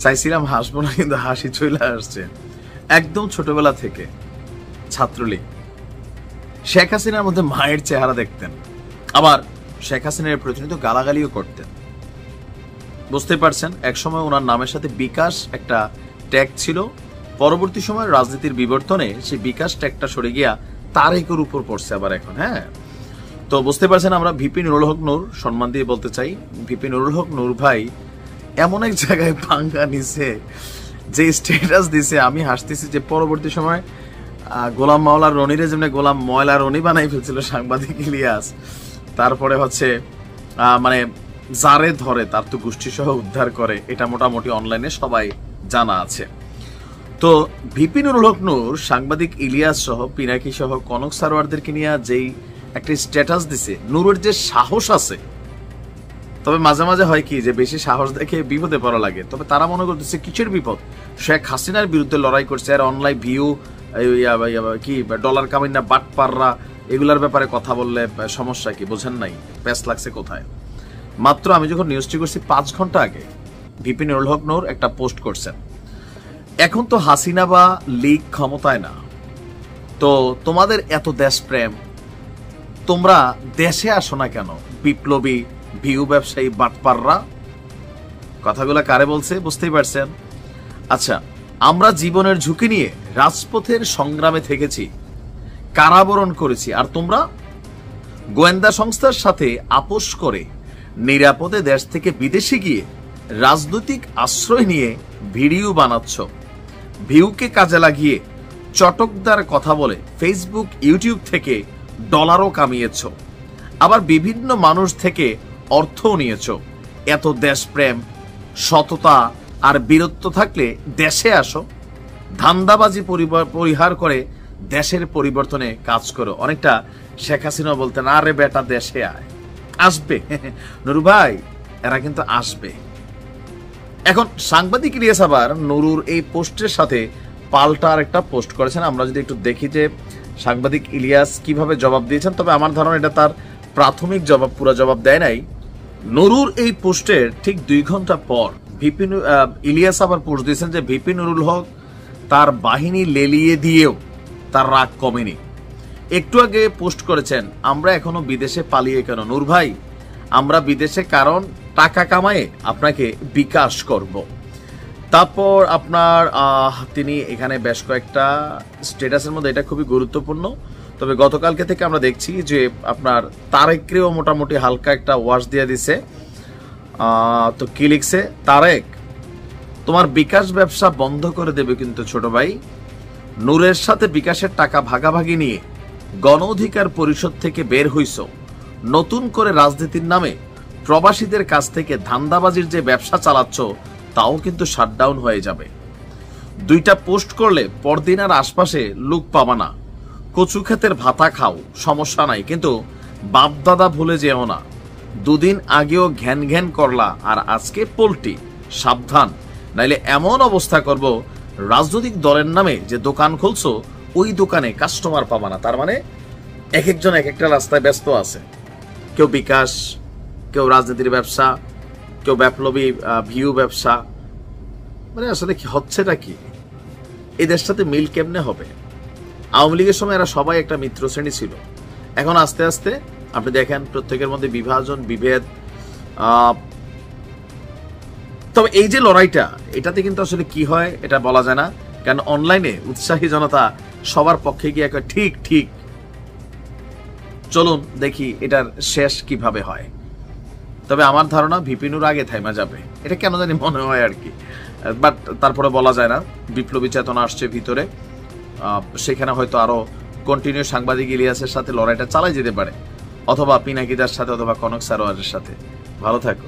চাইছিলাম হাসবো না, কিন্তু হাসি চলে আসছে। একদম ছোটবেলা থেকে ছাত্রলীগ, শেখ হাসিনার মধ্যে মায়ের চেহারা দেখতেন, আবার শেখ হাসিনার প্রতিনিয়ত গালাগালিও করতেন। বুঝতে পারছেন, একসময় ওনার নামের সাথে বিকাশ একটা ট্যাগ ছিল, পরবর্তী সময় রাজনীতির বিবর্তনে সেই বিকাশ ট্যাগটা সরে গিয়া তারেকের উপর পড়ছে আবার এখন। হ্যাঁ, তো বুঝতে পারছেন, আমরা ভিপি নুরুল হক নূর সম্মান দিয়ে বলতে চাই, ভিপি নুরুল হক নূর ভাই এমন এক জায়গায় পাঙ্গা নিছে, যে স্ট্যাটাস দিছে, আমি হাসতেছি যে পরবর্তী সময় গোলাম মাওলা রনিরে যেমনি গোলাম ময়লা রনি বানাই ফেলছিল সাংবাদিক ইলিয়াস, তারপরে হচ্ছে মানে যারে ধরে তার তো গোষ্ঠী সহ উদ্ধার করে, এটা মোটামুটি অনলাইনে সবাই জানা আছে। তো ভিপি নুরুল হক নূর সাংবাদিক ইলিয়াস সহ পিনাকি সহ কনক সারোয়ারদেরকে নিয়ে যেই একটা স্ট্যাটাস দিছে, নুরের যে সাহস আছে, তবে মাঝে মাঝে হয় কি যে বেশি সাহস দেখে বিপদে পড়া লাগে। তবে তারা মনে করতেছে কিসের বিপদ, শেখ হাসিনার বিরুদ্ধে লড়াই করছে, আর অনলাইন ভিউ কি ডলার কামিন না বাটপাররা, এগুলার ব্যাপারে কথা বললে সমস্যা কি, বোঝেন নাই প্যাস লাগছে কোথায়। মাত্র আমি যখন নিউজটি করছি 5 ঘন্টা আগে ভিপি নুরুল হক নূর একটা পোস্ট করছেন, এখন তো হাসিনা বা লীগ ক্ষমতায় না, তো তোমাদের এত দেশপ্রেম, তোমরা দেশে আসো না কেন বিপ্লবী ভিউ ব্যবসায়ী বাটপাররা। কথাগুলো কারে বলছে বুঝতেই পারছেন। আচ্ছা, আমরা জীবনের ঝুঁকি নিয়ে রাজপথের সংগ্রামে থেকেছি, কারাবরণ করেছি, আর তোমরা গোয়েন্দা সংস্থার সাথে আপোষ করে নিরাপদে দেশ থেকে বিদেশে গিয়ে রাজনৈতিক আশ্রয় নিয়ে ভিডিও বানাচ্ছ, ভিউকে কাজে লাগিয়ে চটকদার কথা বলে ফেসবুক ইউটিউব থেকে ডলারও কামিয়েছ, আবার বিভিন্ন মানুষ থেকে অর্থও নিয়েছ। এত দেশপ্রেম, সততা আর বীরত্ব থাকলে দেশে আসো, ধান্দাবাজি পরিহার করে দেশের পরিবর্তনে কাজ করো। অনেকটা শেখ হাসিনা বলতেন, আরে বেটা দেশে আয়, আসবে নুরু ভাই, এরা কিন্তু আসবে। এখন সাংবাদিক ইলিয়াস আবার নুরুর এই পোস্টের সাথে পাল্টা আর একটা পোস্ট করেছেন। আমরা যদি একটু দেখি যে সাংবাদিক ইলিয়াস কিভাবে জবাব দিয়েছেন, তবে আমার ধারণা এটা তার প্রাথমিক জবাব, পুরো জবাব দেয় নাই। নুরুর এই পোস্টের ঠিক 2 ঘন্টা পর ইলিয়াস আবার পোস্ট দিয়েছেন যে ভিপি নুরুল হক তার বাহিনী লেলিয়ে দিয়েও তার রাগ কমেনি। একটু আগে পোস্ট করেছেন, আমরা এখনো বিদেশে পালিয়ে কেন নূর ভাই, আমরা বিদেশে কারণ টাকা কামায়ে আপনাকে বিকাশ করব। তারপর আপনার তিনি এখানে বেশ কয়েকটা স্ট্যাটাসের মধ্যে এটা খুবই গুরুত্বপূর্ণ, তবে গতকালকে থেকে আমরা দেখছি যে আপনার তারেককেও মোটামুটি হালকা একটা ওয়াশ দিয়ে দিছে। তো কি লিখছে, তারেক তোমার বিকাশ ব্যবসা বন্ধ করে দেবে কিন্তু ছোট ভাই, নূরের সাথে বিকাশের টাকা ভাগাভাগি নিয়ে গণ অধিকার পরিষদ থেকে বের হইছ, নতুন করে রাজনীতির নামে প্রবাসীদের কাছ থেকে ধান্দাবাজির যে ব্যবসা চালাচ্ছ তাও কিন্তু শাটডাউন হয়ে যাবে। 2টা পোস্ট করলে পরদিন আর আশপাশে লুক পাবা না, কচু ক্ষেতের ভাতা খাও সমস্যা নাই, কিন্তু বাপ দাদা ভুলে যেও না, 2 দিন আগেও ঘ্যান ঘ্যান করলা আর আজকে পোল্টি, সাবধান, নাইলে এমন অবস্থা করব রাজনৈতিক দলের নামে যে দোকান খুলছো ওই দোকানে কাস্টমার পাবা না। তার মানে এক একজন এক একটা রাস্তায় ব্যস্ত আছে, কেউ বিকাশ, কেউ রাজনীতির ব্যবসা, কেউ বিপ্লবী ভিউ ব্যবসা। মানে আসলে কি হচ্ছেটা কি, এই দেশটাতে মিল কেমনে হবে? আওয়ামী লীগের সময় এরা সবাই একটা মিত্র শ্রেণী ছিল, এখন আস্তে আস্তে আপনি দেখেন প্রত্যেকের মধ্যে বিভাজন, বিভেদ। তবে এই যে লড়াইটা, এটাতে কিন্তু আসলে কি হয় এটা বলা যায় না, কারণ অনলাইনে উৎসাহী জনতা সবার পক্ষে গিয়ে ঠিক ঠিক, চলুন দেখি এটার শেষ কিভাবে হয়। তবে আমার ধারণা ভিপি নুর আগে থাইমা যাবে, এটা কেন জানি মনে হয় আর কি, বাট তারপরে বলা যায় না, বিপ্লবী চেতনা আসছে ভিতরে, সেখানে হয়তো আরো কন্টিনিউ সাংবাদিক ইলিয়াসের সাথে লড়াইটা চালাই যেতে পারে, অথবা পিনাকিদার সাথে, অথবা কনক সারোয়ারের সাথে। ভালো থাকো।